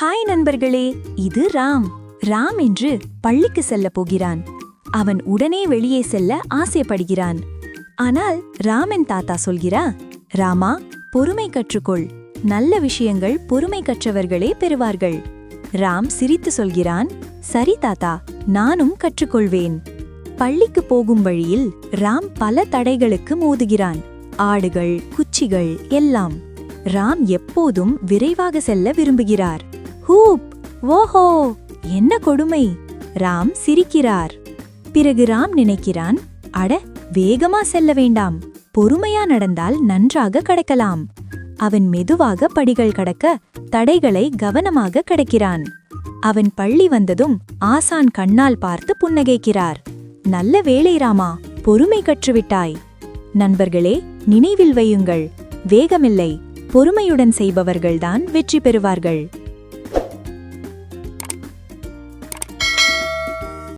Hi நண்பர்களே, இது ராம். ராம் என்று பள்ளிக்கு செல்ல போகிறான். அவன் உடனே வெளியே செல்ல ஆசைப்படுகிறான். ஆனால் ராமன் தாத்தா சொல்கிறா, ராமா, பொறுமை கற்றுக்கொள். நல்ல விஷயங்கள் பொறுமை கற்றவர்களே பெறுவார்கள். ராம் சிரித்து சொல்கிறான், சரி தாத்தா, நானும் கற்றுக்கொள்வேன். பள்ளிக்கு போகும் வழியில் ராம் பல தடைகளுக்கு மோதுகிறான். ஆடுகள், குச்சிகள் எல்லாம். ராம் எப்போதும் விரைவாக செல்ல விரும்புகிறார். ஹூப், ஓஹோ, என்ன கொடுமை! ராம் சிரிக்கிறார். பிறகு ராம் நினைக்கிறான், அட, வேகமா செல்ல வேண்டாம், பொறுமையா நடந்தால் நன்றாக கடக்கலாம். அவன் மெதுவாக படிகள் கடக்க தடைகளை கவனமாக கடக்கிறான். அவன் பள்ளி வந்ததும் ஆசான் கண்ணால் பார்த்து புன்னகைக்கிறார். நல்ல வேளை ராமா, பொறுமை கற்றுவிட்டாய். நண்பர்களே, நினைவில் வையுங்கள், வேகமில்லை, பொறுமையுடன் செய்பவர்கள்தான் வெற்றி பெறுவார்கள்.